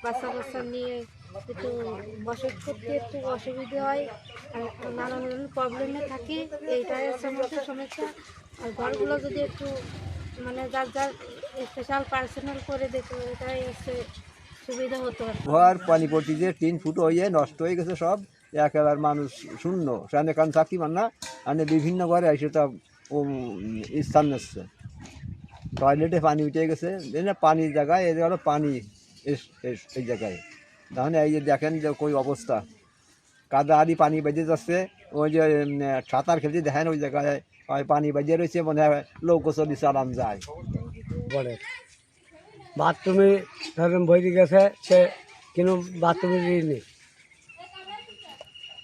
বাচ্চা কাচ্চা নিয়ে একটু বসত করতে একটু অসুবিধা হয়, আর নানান প্রবলেমে থাকি। এইটাই হচ্ছে আমাদের সমস্যা। আর ঘরগুলো যদি একটু মানে যার যার স্পেশাল পার্সোনাল করে দিত, এটাই হচ্ছে সুবিধা হতো। ঘর পানি পড়তি যে 3 ফুট হয়ে নষ্ট হয়ে গেছে সব, একেবারে মানুষ শূন্য। সেখানে কারণ থাকি না, মানে বিভিন্ন ঘরে এসে তা স্থান নিচ্ছে। টয়লেটে পানি উঠে গেছে, পানির জায়গায় এই হলো পানি এই জায়গায়। তাহলে এই যে দেখেন যে কই অবস্থা, কাদা আদি পানি বেজে যাচ্ছে। ওই যে সাঁতার খেলতে দেখেন ওই জায়গায় পানি বেজে রয়েছে, মনে হয় লৌকচলি চালান যায়। বলে বাথরুমে ধরেন বইতে গেছে, সে কিন্তু বাথরুমে নেই,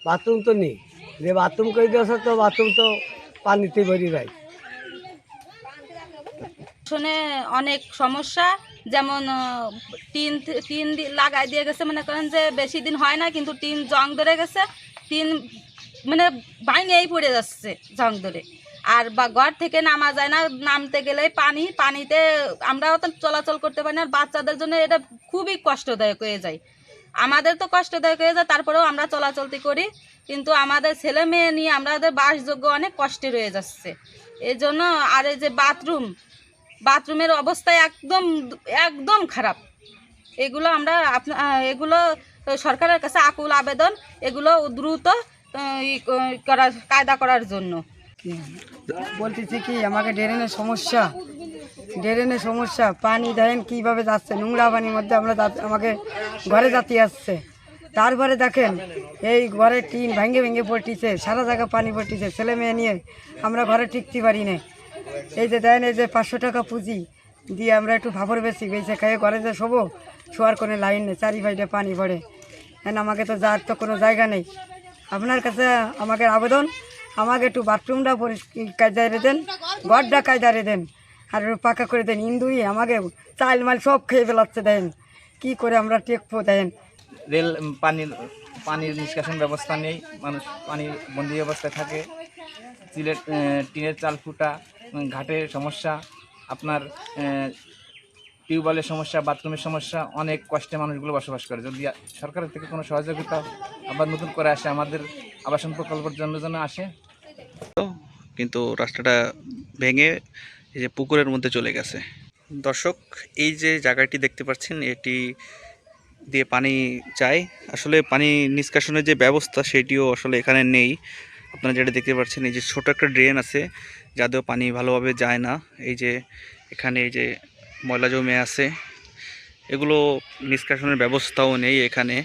বাথরুম তো নেই। যে বাথরুম করে দিয়েছে তো বাথরুম তো পানিতে ভরে যায়। শুনে অনেক সমস্যা, যেমন টিন টিন লাগাই দিয়ে গেছে, মনে করেন যে বেশি দিন হয় না কিন্তু টিন জং ধরে গেছে, টিন মানে ভাঙেই পড়ে যাচ্ছে জং ধরে। আর বা ঘর থেকে নামা যায় না, নামতে গেলেই পানিতে আমরাও তো চলাচল করতে পারি না। আর বাচ্চাদের জন্য এটা খুবই কষ্টদায়ক হয়ে যায়। আমাদের তো কষ্টদায়ক হয়ে যায়, তারপরেও আমরা চলাচলতি করি, কিন্তু আমাদের ছেলে মেয়ে নিয়ে আমাদের বাসযোগ্য অনেক কষ্টে রয়ে যাচ্ছে এই জন্য। আর এই যে বাথরুমের অবস্থা একদম একদম খারাপ। এগুলো আমরা এগুলো সরকারের কাছে আকুল আবেদন, এগুলো দ্রুত কায়দা করার জন্য। বলতেছি কি, আমাকে ড্রেনের সমস্যা, পানি দেখেন কীভাবে যাচ্ছে, নোংরা পানির মধ্যে আমাকে ঘরে যাতে আসছে। তারপরে দেখেন এই ঘরে টিন ভেঙে ভেঙে পড়তিছে, সারা জায়গা পানি পড়তিছে, ছেলে মেয়ে নিয়ে আমরা ঘরে টিকতে পারি না। এই যে দেন, এই যে 500 টাকা পুঁজি দিয়ে আমরা একটু ভাপর বেছে খাইয়ে ঘরে যে শোবো, শোয়ার কোনো লাইন নেই, চারিপাশে পানি পড়ে। হ্যাঁ, আমাকে তো যাওয়ার তো কোনো জায়গা নেই। আপনার কাছে আমাকে আবেদন, আমাকে একটু বাথরুমটা কায়দায় দেন, ঘরটা কায়দায় দেন, আর একটু পাকা করে দেন। ইন্দুই আমাকে চাল মাল সব খেয়ে ফেলাচ্ছে, দেন কি করে আমরা টেকবো। দেন রেল পানির নিষ্কাশন ব্যবস্থা নেই, মানুষ পানি বন্দি অবস্থায় থাকে। টিনের চাল ফুটা, ঘাটের সমস্যা, আপনার টিউবওয়েলের সমস্যা, বাথরুমের সমস্যা, অনেক কষ্টে মানুষগুলো বসবাস করে। যদি সরকারের থেকে কোনো সহযোগিতা আবার নতুন করে আসে, আমাদের আবাসন প্রকল্পের জন্য আসে। কিন্তু রাস্তাটা ভেঙে এই যে পুকুরের মধ্যে চলে গেছে। দর্শক, এই যে জায়গাটি দেখতে পাচ্ছেন, এটি দিয়ে পানি যায়, আসলে পানি নিষ্কাশনের যে ব্যবস্থা সেটিও আসলে এখানে নেই। আপনারা যেটা দেখতে পাচ্ছেন, এই যে ছোট একটা ড্রেন আছে, যাতেও পানি ভালোভাবে যায় না। এই যে এখানে এই যে ময়লা জমে আছে, এগুলো নিষ্কাশনের ব্যবস্থাও নেই এখানে।